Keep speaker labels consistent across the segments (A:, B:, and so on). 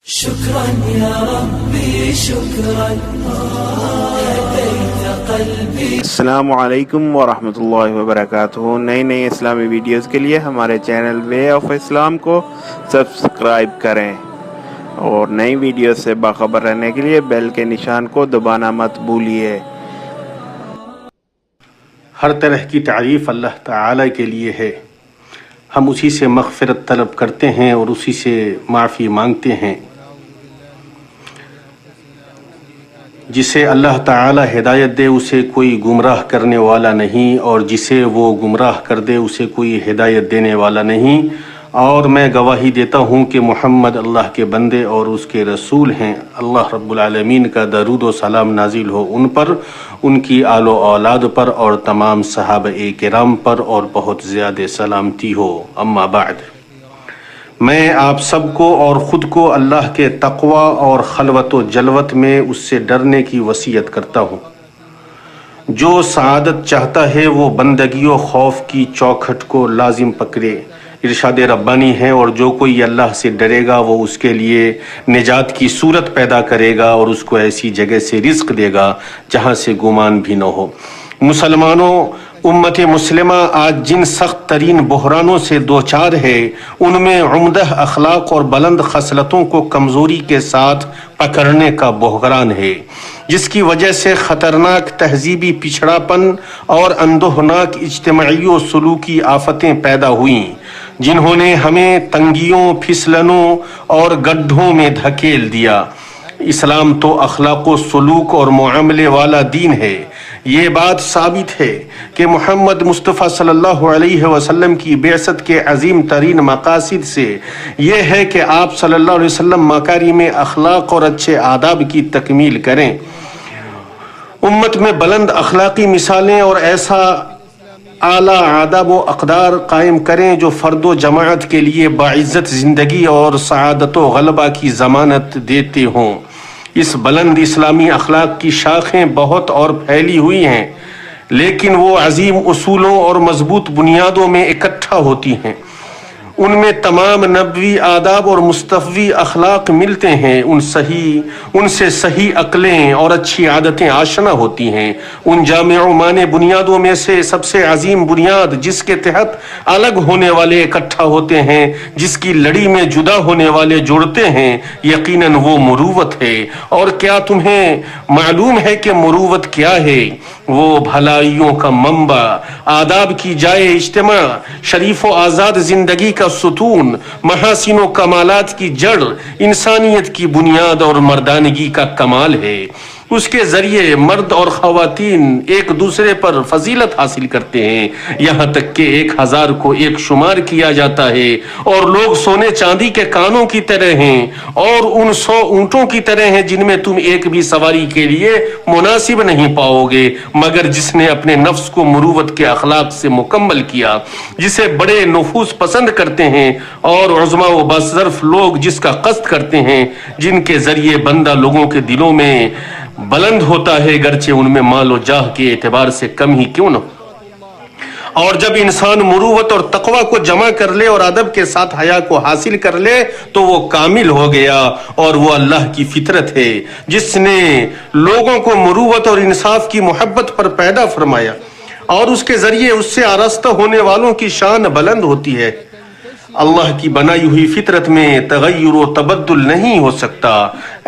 A: شكرا يا ربي شكرا هديت قلبي.
B: السلام علیکم ورحمۃ اللہ وبرکاتہ. نئی اسلامی ویڈیوز کے لیے ہمارے چینل وے آف اسلام کو سبسکرائب کریں اور نئی ویڈیوز سے باخبر رہنے کے لیے بیل کے نشان کو دبانا مت بھولیے.
C: ہر طرح کی تعریف اللہ تعالی کے لیے ہے. ہم اسی سے مغفرت طلب کرتے ہیں اور اسی سے معافی مانگتے ہیں. جسے اللہ تعالی ہدایت دے اسے کوئی گمراہ کرنے والا نہیں، اور جسے وہ گمراہ کر دے اسے کوئی ہدایت دینے والا نہیں. اور میں گواہی دیتا ہوں کہ محمد اللہ کے بندے اور اس کے رسول ہیں. اللہ رب العالمین کا درود و سلام نازل ہو ان پر، ان کی آل و اولاد پر اور تمام صحابہ کرام پر، اور بہت زیادہ سلامتی ہو. اما بعد، میں آپ سب کو اور خود کو اللہ کے تقوی اور خلوت و جلوت میں اس سے ڈرنے کی وصیت کرتا ہوں. جو سعادت چاہتا ہے وہ بندگی و خوف کی چوکھٹ کو لازم پکڑے. ارشاد ربانی ہے، اور جو کوئی اللہ سے ڈرے گا وہ اس کے لیے نجات کی صورت پیدا کرے گا اور اس کو ایسی جگہ سے رزق دے گا جہاں سے گمان بھی نہ ہو. مسلمانوں، امت مسلمہ آج جن سخت ترین بحرانوں سے دوچار ہے ان میں عمدہ اخلاق اور بلند خصلتوں کو کمزوری کے ساتھ پکڑنے کا بحران ہے، جس کی وجہ سے خطرناک تہذیبی پچھڑاپن اور اندوہناک اجتماعی و سلوکی آفتیں پیدا ہوئیں، جنہوں نے ہمیں تنگیوں، پھسلنوں اور گڈھوں میں دھکیل دیا. اسلام تو اخلاق و سلوک اور معاملے والا دین ہے. یہ بات ثابت ہے کہ محمد مصطفیٰ صلی اللہ علیہ وسلم کی بعثت کے عظیم ترین مقاصد سے یہ ہے کہ آپ صلی اللہ علیہ وسلم مکارم اخلاق اور اچھے آداب کی تکمیل کریں، امت میں بلند اخلاقی مثالیں اور ایسا اعلیٰ آداب و اقدار قائم کریں جو فرد و جماعت کے لیے باعزت زندگی اور سعادت و غلبہ کی ضمانت دیتے ہوں. اس بلند اسلامی اخلاق کی شاخیں بہت اور پھیلی ہوئی ہیں، لیکن وہ عظیم اصولوں اور مضبوط بنیادوں میں اکٹھا ہوتی ہیں. ان میں تمام نبوی آداب اور مصطفی اخلاق ملتے ہیں. ان سے صحیح عقلیں اور اچھی عادتیں آشنا ہوتی ہیں. ان جامع و مانع بنیادوں میں سے سب سے عظیم بنیاد جس کے تحت الگ ہونے والے اکٹھا ہوتے ہیں، جس کی لڑی میں جدا ہونے والے جڑتے ہیں، یقیناً وہ مروت ہے. اور کیا تمہیں معلوم ہے کہ مروت کیا ہے؟ وہ بھلائیوں کا منبع، آداب کی جائے اجتماع، شریف و آزاد زندگی کا ستون، محاسن و کمالات کی جڑ، انسانیت کی بنیاد اور مردانگی کا کمال ہے. اس کے ذریعے مرد اور خواتین ایک دوسرے پر فضیلت حاصل کرتے ہیں، یہاں تک کہ 1000 کو ایک شمار کیا جاتا ہے، اور لوگ سونے چاندی کے کانوں کی طرح ہیں، اور ان 100 اونٹوں کی طرح ہیں جن میں تم ایک بھی سواری کے لیے مناسب نہیں پاؤ گے، مگر جس نے اپنے نفس کو مروت کے اخلاق سے مکمل کیا، جسے بڑے نفوس پسند کرتے ہیں اور عظما و باصرف لوگ جس کا قصد کرتے ہیں، جن کے ذریعے بندہ لوگوں کے دلوں میں بلند ہوتا ہے، گرچہ ان میں مال و جاہ کے اعتبار سے کم ہی کیوں نہ. اور جب انسان مروت اور تقوی کو جمع کر لے اور ادب کے ساتھ حیا کو حاصل کر لے تو وہ کامل ہو گیا. اور وہ اللہ کی فطرت ہے جس نے لوگوں کو مروت اور انصاف کی محبت پر پیدا فرمایا، اور اس کے ذریعے اس سے آراستہ ہونے والوں کی شان بلند ہوتی ہے. اللہ کی بنائی ہوئی فطرت میں تغیر و تبدل نہیں ہو سکتا.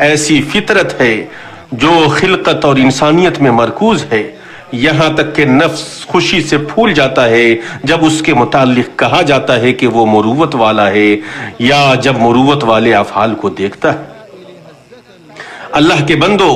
C: ایسی فطرت ہے جو خلقت اور انسانیت میں مرکوز ہے، یہاں تک کہ نفس خوشی سے پھول جاتا ہے جب اس کے متعلق کہا جاتا ہے کہ وہ مروت والا ہے، یا جب مروت والے افعال کو دیکھتا ہے. اللہ کے بندو،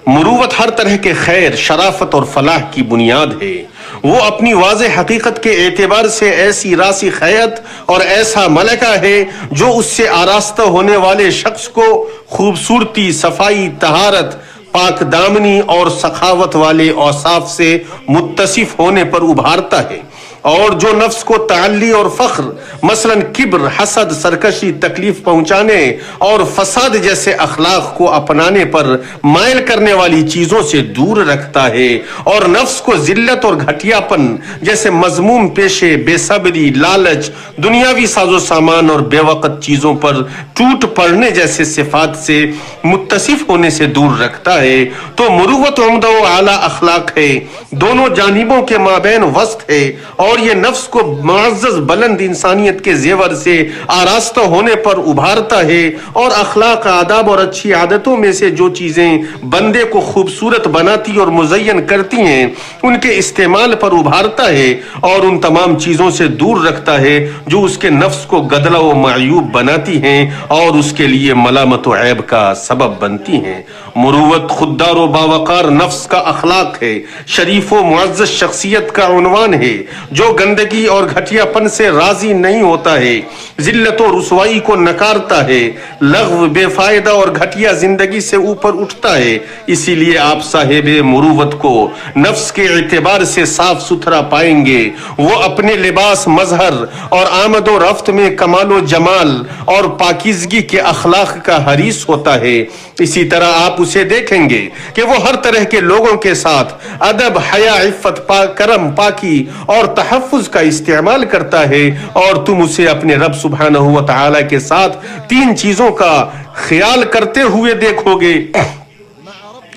C: مروت ہر طرح کے خیر، شرافت اور فلاح کی بنیاد ہے. وہ اپنی واضح حقیقت کے اعتبار سے ایسی راسخ حیت اور ایسا ملکہ ہے جو اس سے آراستہ ہونے والے شخص کو خوبصورتی، صفائی، طہارت، پاک دامنی اور سخاوت والے اوصاف سے متصف ہونے پر ابھارتا ہے، اور جو نفس کو تعلی اور فخر مثلاً کبر، حسد، سرکشی، تکلیف پہنچانے اور فساد جیسے اخلاق کو اپنانے پر مائل کرنے والی چیزوں سے دور رکھتا ہے، اور نفس کو ذلت اور گھٹیا پن جیسے مذموم پیشے، بے صبری، لالچ، دنیاوی ساز و سامان اور بے وقت چیزوں پر ٹوٹ پڑنے جیسے صفات سے متصف ہونے سے دور رکھتا ہے، تو مروت عمدہ و اعلیٰ اخلاق ہے، دونوں جانبوں کے مابین وسط ہے، اور یہ نفس کو معزز بلند انسانیت کے زیور سے آراستہ ہونے پر ابھارتا ہے، اور اخلاق، آداب اور اچھی عادتوں میں سے جو چیزیں بندے کو خوبصورت بناتی اور مزین کرتی ہیں ان کے استعمال پر ابھارتا ہے، اور ان تمام چیزوں سے دور رکھتا ہے جو اس کے نفس کو گدلا و معیوب بناتی ہیں اور اس کے لیے ملامت و عیب کا سبب بنتی ہیں۔ مروت خوددار و باوقار نفس کا اخلاق ہے، شریف و معزز شخصیت کا عنوان ہے، جو گندگی اور گھٹیا پن سے راضی نہیں ہوتا ہے، ذلت و رسوائی کو نکارتا ہے، لغو، بے فائدہ اور گھٹیا زندگی سے اوپر اٹھتا ہے۔ اسی لیے آپ صاحب مروت کو نفس کے اعتبار سے صاف ستھرا پائیں گے، وہ اپنے لباس، مظہر اور آمد و رفت میں کمال و جمال اور پاکیزگی کے اخلاق کا حریص ہوتا ہے۔ اسی طرح آپ اسے دیکھیں گے کہ وہ ہر طرح کے لوگوں کے ساتھ ادب، حیا، عفت، کرم، پاکی اور تحفظ کا استعمال کرتا ہے، اور تم اسے اپنے رب سبحانہ و تعالی کے ساتھ تین چیزوں کا خیال کرتے ہوئے دیکھو گے۔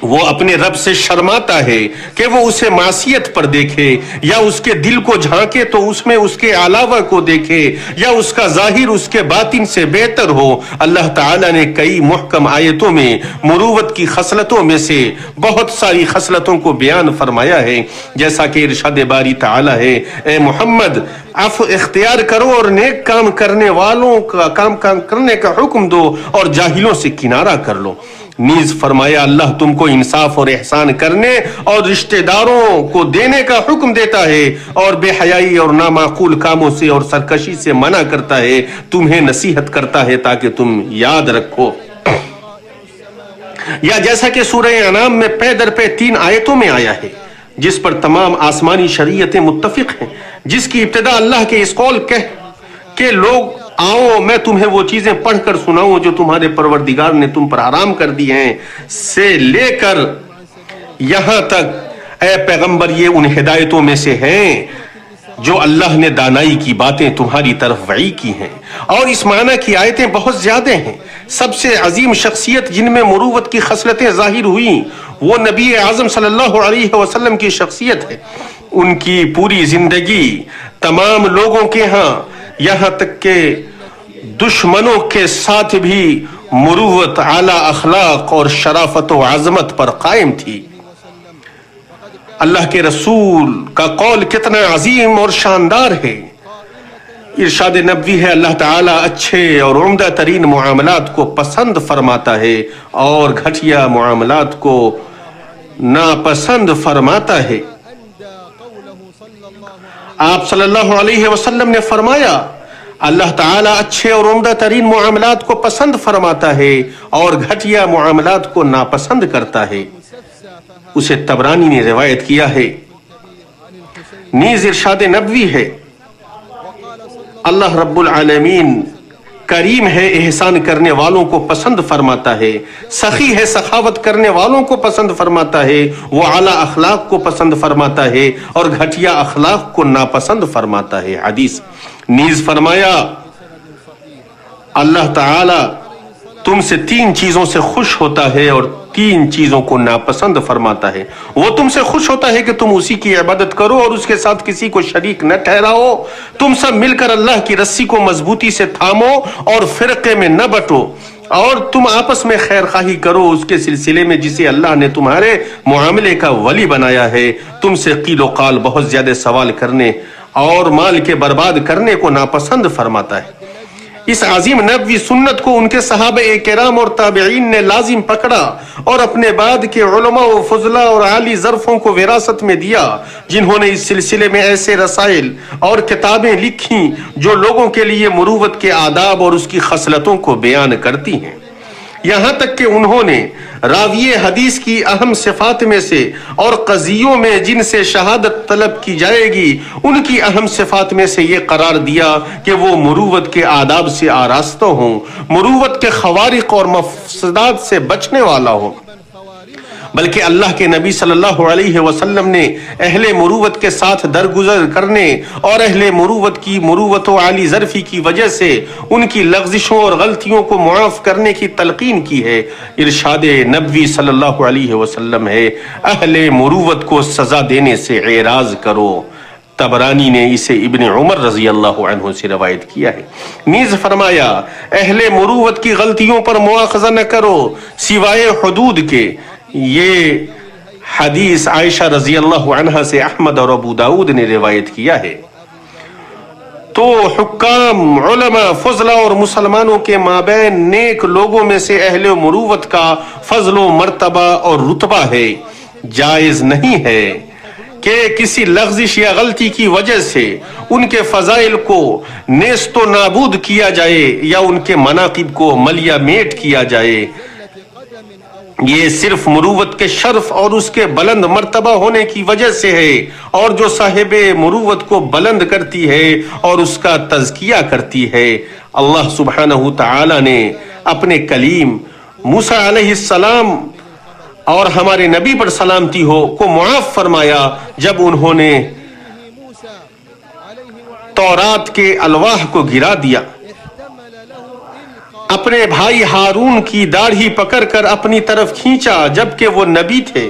C: وہ اپنے رب سے شرماتا ہے کہ وہ اسے معصیت پر دیکھے، یا اس کے دل کو جھانکے تو اس میں اس کے علاوہ کو دیکھے، یا اس کا ظاہر اس کے باطن سے بہتر ہو۔ اللہ تعالیٰ نے کئی محکم آیتوں میں مروت کی خصلتوں میں سے بہت ساری خصلتوں کو بیان فرمایا ہے، جیسا کہ ارشاد باری تعالیٰ ہے، اے محمد عفو اختیار کرو اور نیک کام کرنے والوں کا کام کرنے کا حکم دو اور جاہلوں سے کنارہ کر لو۔ نیز فرمایا اللہ تم کو انصاف اور احسان کرنے اور رشتہ داروں کو دینے کا حکم دیتا ہے، اور بے حیائی اور نامعقول کاموں سے اور سرکشی سے منع کرتا ہے، تمہیں نصیحت کرتا ہے تاکہ تم یاد رکھو۔ یا جیسا کہ سورہ انعام میں پے در پے 3 آیتوں میں آیا ہے، جس پر تمام آسمانی شریعتیں متفق ہیں، جس کی ابتدا اللہ کے اس قول کہ لوگ آؤ میں تمہیں وہ چیزیں پڑھ کر سناؤں جو تمہارے پروردگار نے تم پر حرام کر دی ہیں، سے لے کر یہاں تک اے پیغمبر یہ ان ہدایتوں میں سے ہیں جو اللہ نے دانائی کی باتیں تمہاری طرف وحی کی ہیں، اور اس معنی کی آیتیں بہت زیادہ ہیں۔ سب سے عظیم شخصیت جن میں مروت کی خصلتیں ظاہر ہوئیں وہ نبی اعظم صلی اللہ علیہ وسلم کی شخصیت ہے۔ ان کی پوری زندگی تمام لوگوں کے ہاں، یہاں تک کہ دشمنوں کے ساتھ بھی مروت، اعلیٰ اخلاق اور شرافت و عظمت پر قائم تھی۔ اللہ کے رسول کا قول کتنا عظیم اور شاندار ہے۔ ارشاد نبوی ہے، اللہ تعالیٰ اچھے اور عمدہ ترین معاملات کو پسند فرماتا ہے اور گھٹیا معاملات کو ناپسند فرماتا ہے۔ آپ صلی اللہ علیہ وسلم نے فرمایا اللہ تعالیٰ اچھے اور عمدہ ترین معاملات کو پسند فرماتا ہے اور گھٹیا معاملات کو ناپسند کرتا ہے۔ اسے طبرانی نے روایت کیا ہے۔ نیز ارشاد نبوی ہے، اللہ رب العالمین کریم ہے، احسان کرنے والوں کو پسند فرماتا ہے، سخی ہے، سخاوت کرنے والوں کو پسند فرماتا ہے، وہ اعلیٰ اخلاق کو پسند فرماتا ہے اور گھٹیا اخلاق کو ناپسند فرماتا ہے۔ حدیث نیز فرمایا اللہ تعالی تم سے 3 چیزوں سے خوش ہوتا ہے اور 3 چیزوں کو ناپسند فرماتا ہے۔ وہ تم سے خوش ہوتا ہے کہ تم اسی کی عبادت کرو اور اس کے ساتھ کسی کو شریک نہ ٹھہراؤ، تم سب مل کر اللہ کی رسی کو مضبوطی سے تھامو اور فرقے میں نہ بٹو، اور تم آپس میں خیر خواہی کرو اس کے سلسلے میں جسے اللہ نے تمہارے معاملے کا ولی بنایا ہے۔ تم سے قیل و قال، بہت زیادہ سوال کرنے اور مال کے برباد کرنے کو ناپسند فرماتا ہے۔ اس عظیم نبوی سنت کو ان کے صحابہ کرام اور تابعین نے لازم پکڑا اور اپنے بعد کے علماء و فضلاء اور عالی ظرفوں کو وراثت میں دیا، جنہوں نے اس سلسلے میں ایسے رسائل اور کتابیں لکھی جو لوگوں کے لیے مروت کے آداب اور اس کی خصلتوں کو بیان کرتی ہیں۔ یہاں تک کہ انہوں نے راوی حدیث کی اہم صفات میں سے اور قضیوں میں جن سے شہادت طلب کی جائے گی ان کی اہم صفات میں سے یہ قرار دیا کہ وہ مروت کے آداب سے آراستہ ہوں، مروت کے خوارق اور مفسدات سے بچنے والا ہو۔ بلکہ اللہ کے نبی صلی اللہ علیہ وسلم نے اہل مروت کے ساتھ درگزر کرنے اور اہل مروت کی مروت و عالی ظرفی کی وجہ سے ان کی لغزشوں اور غلطیوں کو معاف کرنے کی تلقین کی ہے۔ ارشاد نبوی صلی اللہ علیہ وسلم ہے، اہل مروت کو سزا دینے سے اعراض کرو۔ طبرانی نے اسے ابن عمر رضی اللہ عنہ سے روایت کیا ہے۔ نیز فرمایا، اہل مروت کی غلطیوں پر مواخذہ نہ کرو سوائے حدود کے۔ یہ حدیث عائشہ رضی اللہ عنہا سے احمد اور ابو داؤد نے روایت کیا ہے۔ تو حکام، علماء، فضلہ اور مسلمانوں کے مابین نیک لوگوں میں سے اہل مروت کا فضل و مرتبہ اور رتبہ ہے۔ جائز نہیں ہے کہ کسی لغزش یا غلطی کی وجہ سے ان کے فضائل کو نیست و نابود کیا جائے یا ان کے مناقب کو ملیا میٹ کیا جائے۔ یہ صرف مروت کے شرف اور اس کے بلند مرتبہ ہونے کی وجہ سے ہے، اور جو صاحب مروت کو بلند کرتی ہے اور اس کا تزکیہ کرتی ہے۔ اللہ سبحانہ تعالی نے اپنے کلیم موسیٰ علیہ السلام اور ہمارے نبی پر سلامتی ہو کو معاف فرمایا جب انہوں نے تورات کے الواح کو گرا دیا، اپنے بھائی ہارون کی داڑھی پکڑ کر اپنی طرف کھینچا جبکہ وہ نبی تھے،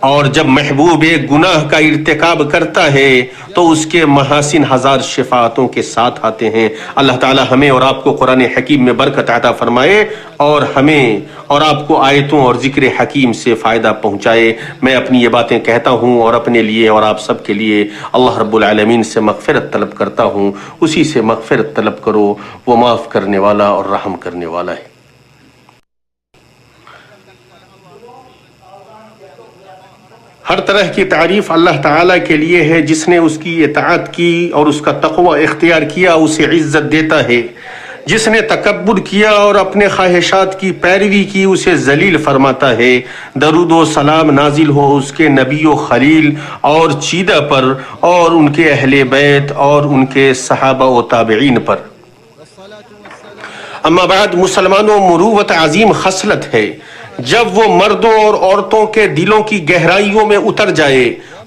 C: اور جب محبوب ایک گناہ کا ارتکاب کرتا ہے تو اس کے محاسن ہزار شفاعتوں کے ساتھ آتے ہیں۔ اللہ تعالی ہمیں اور آپ کو قرآن حکیم میں برکت عطا فرمائے اور ہمیں اور آپ کو آیتوں اور ذکر حکیم سے فائدہ پہنچائے۔ میں اپنی یہ باتیں کہتا ہوں اور اپنے لیے اور آپ سب کے لیے اللہ رب العالمین سے مغفرت طلب کرتا ہوں۔ اسی سے مغفرت طلب کرو، وہ معاف کرنے والا اور رحم کرنے والا ہے۔ ہر طرح کی تعریف اللہ تعالیٰ کے لیے ہے۔ جس نے اس کی اطاعت کی اور اس کا تقوی اختیار کیا اسے عزت دیتا ہے، جس نے تکبر کیا اور اپنے خواہشات کی پیروی کی اسے ذلیل فرماتا ہے۔ درود و سلام نازل ہو اس کے نبی و خلیل اور چیدہ پر اور ان کے اہل بیت اور ان کے صحابہ و تابعین پر۔ اما بعد، مسلمانوں، مروت عظیم خصلت ہے۔ جب وہ مردوں اور عورتوں کے دلوں کی گہرائیوں میں اتر جائے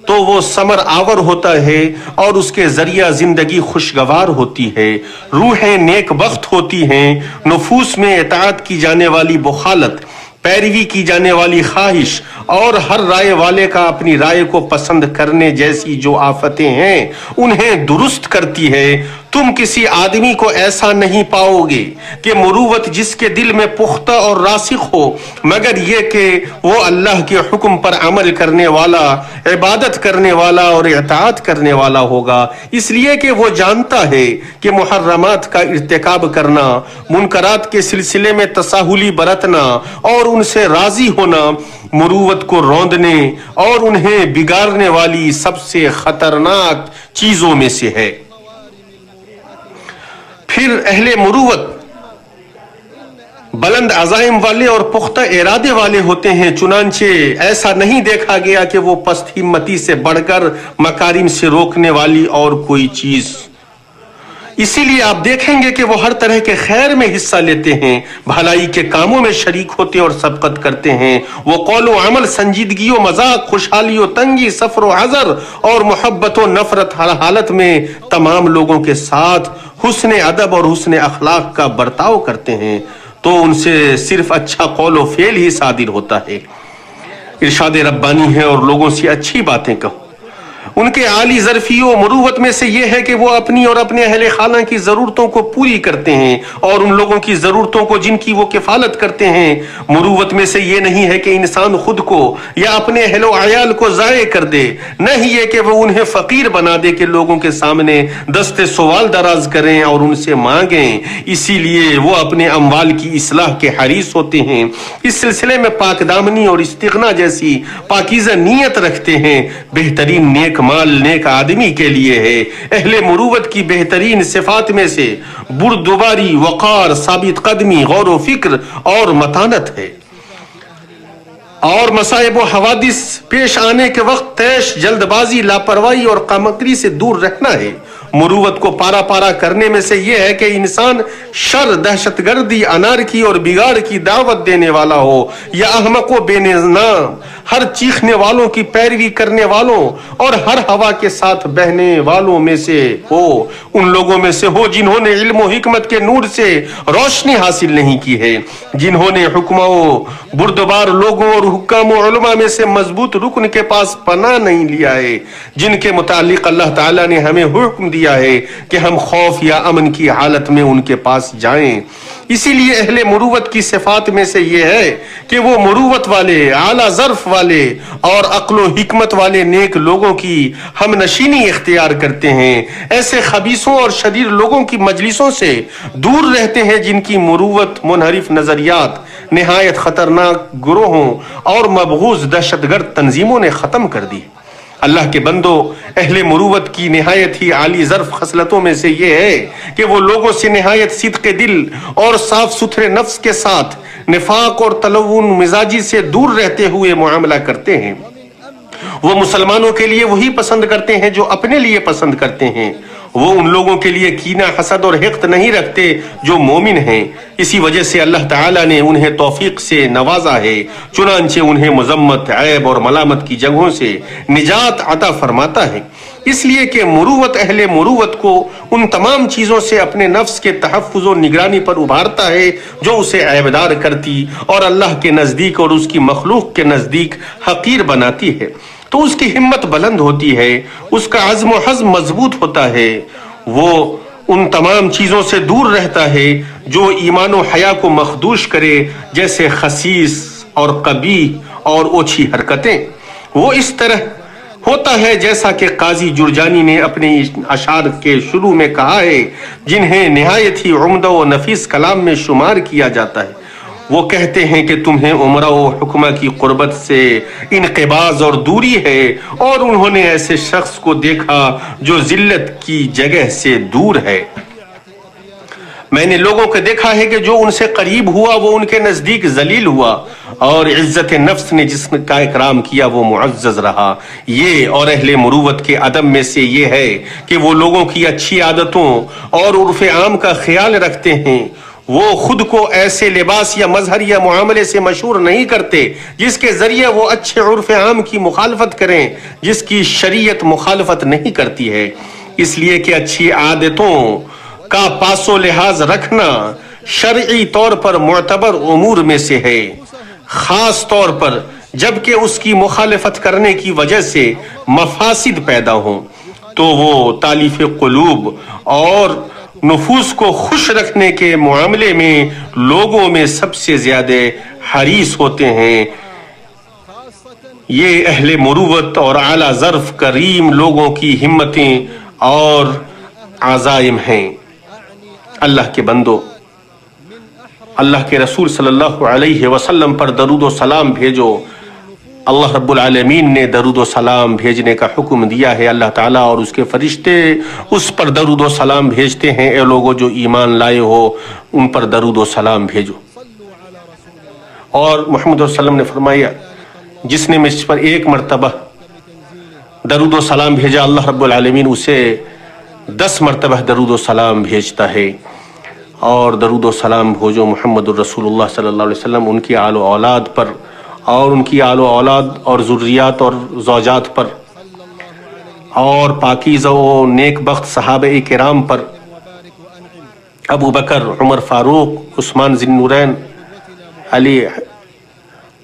C: تو وہ ثمر آور ہوتا ہے اور اس کے ذریعہ زندگی خوشگوار ہوتی ہے، روحیں نیک بخت ہوتی ہیں، نفوس میں اطاعت کی جانے والی بخالت، پیروی کی جانے والی خواہش اور ہر رائے والے کا اپنی رائے کو پسند کرنے جیسی جو آفتیں ہیں انہیں درست کرتی ہے۔ تم کسی آدمی کو ایسا نہیں پاؤ گے کہ مروت جس کے دل میں پختہ اور راسخ ہو، مگر یہ کہ وہ اللہ کے حکم پر عمل کرنے والا، عبادت کرنے والا اور اطاعت کرنے والا ہوگا، اس لیے کہ وہ جانتا ہے کہ محرمات کا ارتکاب کرنا، منکرات کے سلسلے میں تساہلی برتنا اور ان سے راضی ہونا مروت کو روندنے اور انہیں بگاڑنے والی سب سے خطرناک چیزوں میں سے ہے۔ پھر اہل مروت بلند عزائم والے اور پختہ ارادے والے ہوتے ہیں، چنانچہ ایسا نہیں دیکھا گیا کہ وہ پست ہمتی سے بڑھ کر مکارم سے روکنے والی اور کوئی چیز۔ اسی لیے آپ دیکھیں گے کہ وہ ہر طرح کے خیر میں حصہ لیتے ہیں، بھلائی کے کاموں میں شریک ہوتے اور سبقت کرتے ہیں۔ وہ قول و عمل، سنجیدگی و مذاق، خوشحالی و تنگی، صفر و حذر اور محبت و نفرت ہر حالت میں تمام لوگوں کے ساتھ حسن ادب اور حسن اخلاق کا برتاؤ کرتے ہیں، تو ان سے صرف اچھا قول و فعل ہی صادر ہوتا ہے۔ ارشاد ربانی ہے، اور لوگوں سے اچھی باتیں کہو۔ ان کے عالی ظرفی و مروت میں سے یہ ہے کہ وہ اپنی اور اپنے اہل خانہ کی ضرورتوں کو پوری کرتے ہیں اور ان لوگوں کی ضرورتوں کو جن کی وہ کفالت کرتے ہیں۔ مروت میں سے یہ نہیں ہے کہ انسان خود کو یا اپنے اہل و عیال کو ضائع کر دے، نہ ہی یہ کہ وہ انہیں فقیر بنا دے کہ لوگوں کے سامنے دست سوال دراز کریں اور ان سے مانگیں۔ اسی لیے وہ اپنے اموال کی اصلاح کے حریص ہوتے ہیں، اس سلسلے میں پاک دامنی اور استغنا جیسی پاکیزہ نیت رکھتے ہیں۔ بہترین نیک مال نیک آدمی کے لیے ہے۔ اہل مروت کی بہترین صفات میں سے بردباری، وقار، ثابت قدمی، غور و فکر اور متانت ہے، اور مصائب و حوادث پیش آنے کے وقت طیش، جلد بازی، لاپرواہی اور قامکری سے دور رہنا ہے۔ مروت کو پارا پارا کرنے میں سے یہ ہے کہ انسان شر، دہشت گردی، انارکی اور بگاڑ کی دعوت دینے والا ہو، یا احمق و بے نظام، ہر چیخنے والوں کی پیروی کرنے والوں اور ہر ہوا کے ساتھ بہنے والوں میں سے ہو، ان لوگوں میں سے ہو جنہوں نے علم و حکمت کے نور سے روشنی حاصل نہیں کی ہے، جنہوں نے حکماؤں، بردبار لوگوں اور حکام و علماء میں سے مضبوط رکن کے پاس پناہ نہیں لیا ہے، جن کے متعلق اللہ تعالیٰ نے ہمیں حکم دیا ہے کہ ہم خوف یا امن کی حالت میں ان کے پاس جائیں۔ اسی لیے اہل مروت کی صفات میں سے یہ ہے کہ وہ مروت والے، اعلیٰ ظرف والے اور عقل و حکمت والے نیک لوگوں کی ہم نشینی اختیار کرتے ہیں، ایسے خبیثوں اور شریر لوگوں کی مجلسوں سے دور رہتے ہیں جن کی مروت منحرف نظریات، نہایت خطرناک گروہوں اور مبغوض دہشت گرد تنظیموں نے ختم کر دی۔ اللہ کے بندو، اہل مروت کی نہایت ہی عالی ظرف خصلتوں میں سے یہ ہے کہ وہ لوگوں سے نہایت صدق دل اور صاف ستھرے نفس کے ساتھ نفاق اور تلون مزاجی سے دور رہتے ہوئے معاملہ کرتے ہیں۔ وہ مسلمانوں کے لیے وہی پسند کرتے ہیں جو اپنے لیے پسند کرتے ہیں، وہ ان لوگوں کے لیے کینہ، حسد اور حقد نہیں رکھتے جو مومن ہیں۔ اسی وجہ سے اللہ تعالیٰ نے انہیں توفیق سے نوازا ہے، چنانچہ انہیں مذمت، عیب اور ملامت کی جگہوں سے نجات عطا فرماتا ہے، اس لیے کہ مروت اہل مروت کو ان تمام چیزوں سے اپنے نفس کے تحفظ و نگرانی پر ابھارتا ہے جو اسے عیبدار کرتی اور اللہ کے نزدیک اور اس کی مخلوق کے نزدیک حقیر بناتی ہے، تو اس کی ہمت بلند ہوتی ہے، اس کا عزم و حزم مضبوط ہوتا ہے، وہ ان تمام چیزوں سے دور رہتا ہے جو ایمان و حیا کو مخدوش کرے، جیسے خسیس اور قبیح اور اوچھی حرکتیں۔ وہ اس طرح ہوتا ہے جیسا کہ قاضی جرجانی نے اپنے اشعار کے شروع میں کہا ہے، جنہیں نہایت ہی عمدہ و نفیس کلام میں شمار کیا جاتا ہے۔ وہ کہتے ہیں کہ تمہیں عمرہ و حکمہ کی قربت سے انقباض اور دوری ہے، اور انہوں نے ایسے شخص کو دیکھا جو ذلت کی جگہ سے دور ہے۔ میں نے لوگوں کو دیکھا ہے کہ جو ان سے قریب ہوا وہ ان کے نزدیک ذلیل ہوا، اور عزت نفس نے جس کا اکرام کیا وہ معزز رہا۔ یہ اور اہل مروت کے ادب میں سے یہ ہے کہ وہ لوگوں کی اچھی عادتوں اور عرف عام کا خیال رکھتے ہیں، وہ خود کو ایسے لباس یا مظہر یا معاملے سے مشہور نہیں کرتے جس کے ذریعے وہ اچھے عرف عام کی مخالفت کریں، جس کی شریعت مخالفت نہیں کرتی ہے، اس لیے کہ اچھی عادتوں کا پاس و لحاظ رکھنا شرعی طور پر معتبر امور میں سے ہے، خاص طور پر جبکہ اس کی مخالفت کرنے کی وجہ سے مفاسد پیدا ہوں، تو وہ تالیف قلوب اور نفوس کو خوش رکھنے کے معاملے میں لوگوں میں سب سے زیادہ حریص ہوتے ہیں۔ یہ اہل مروت اور اعلیٰ ظرف کریم لوگوں کی ہمتیں اور عزائم ہیں۔ اللہ کے بندو، اللہ کے رسول صلی اللہ علیہ وسلم پر درود و سلام بھیجو۔ اللہ رب العالمین نے درود و سلام بھیجنے کا حکم دیا ہے، اللہ تعالیٰ اور اس کے فرشتے اس پر درود و سلام بھیجتے ہیں۔ اے لوگو جو ایمان لائے ہو ان پر درود و سلام بھیجو۔ اور محمد صلی اللہ علیہ وسلم نے فرمایا، جس نے مجھ پر ایک مرتبہ درود و سلام بھیجا اللہ رب العالمین اسے 10 مرتبہ درود و سلام بھیجتا ہے۔ اور درود و سلام بھیجو محمد الرسول اللہ صلی اللہ علیہ وسلم، ان کی آل و اولاد پر اور ان کی آل و اولاد اور ذریات اور زوجات پر، اور پاکیزہ و نیک بخت صحابہ کرام پر، ابو بکر، عمر فاروق، عثمان ذی النورین، علی،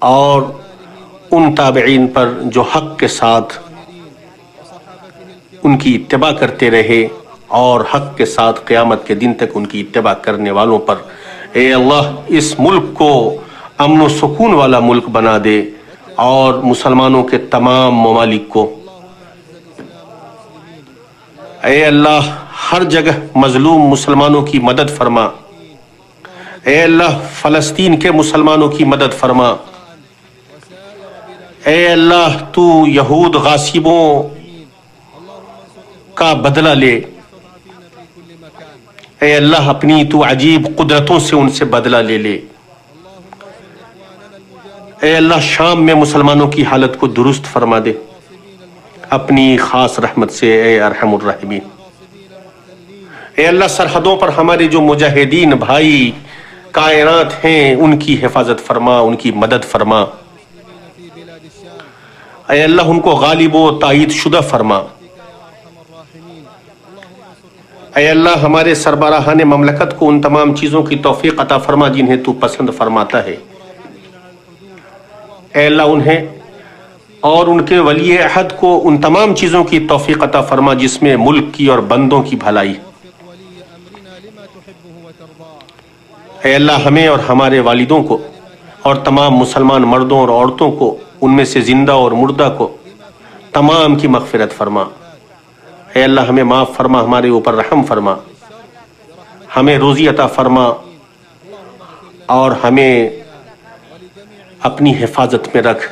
C: اور ان تابعین پر جو حق کے ساتھ ان کی اتباع کرتے رہے اور حق کے ساتھ قیامت کے دن تک ان کی اتباع کرنے والوں پر۔ اے اللہ اس ملک کو امن و سکون والا ملک بنا دے، اور مسلمانوں کے تمام ممالک کو اے اللہ ہر جگہ مظلوم مسلمانوں کی مدد فرما۔ اے اللہ فلسطین کے مسلمانوں کی مدد فرما۔ اے اللہ تو یہود غاصبوں کا بدلہ لے۔ اے اللہ اپنی تو عجیب قدرتوں سے ان سے بدلہ لے لے۔ اے اللہ شام میں مسلمانوں کی حالت کو درست فرما دے اپنی خاص رحمت سے، اے ارحم الراحمین۔ اے اللہ سرحدوں پر ہمارے جو مجاہدین بھائی کائنات ہیں ان کی حفاظت فرما، ان کی مدد فرما۔ اے اللہ ان کو غالب و تائید شدہ فرما۔ اے اللہ ہمارے سربراہان مملکت کو ان تمام چیزوں کی توفیق عطا فرما جنہیں تو پسند فرماتا ہے۔ اے اللہ انہیں اور ان کے ولی عہد کو ان تمام چیزوں کی توفیق عطا فرما جس میں ملک کی اور بندوں کی بھلائی۔ اے اللہ ہمیں اور ہمارے والدوں کو اور تمام مسلمان مردوں اور عورتوں کو، ان میں سے زندہ اور مردہ کو، تمام کی مغفرت فرما۔ اے اللہ ہمیں معاف فرما، ہمارے اوپر رحم فرما، ہمیں روزی عطا فرما اور ہمیں اپنی حفاظت میں رکھ،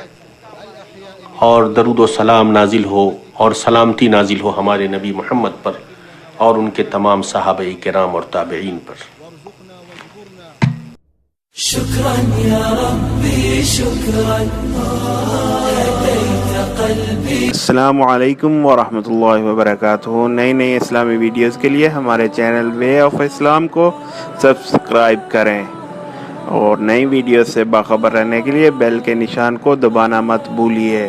C: اور درود و سلام نازل ہو اور سلامتی نازل ہو ہمارے نبی محمد پر اور ان کے تمام صحابہ کرام اور تابعین پر۔
A: شكرا يا ربي شكرا هديت قلبي۔
B: السلام علیکم ورحمۃ اللہ وبرکاتہ۔ نئی اسلامی ویڈیوز کے لیے ہمارے چینل وے آف اسلام کو سبسکرائب کریں اور نئی ویڈیوز سے باخبر رہنے کے لیے بیل کے نشان کو دبانا مت بھولیے۔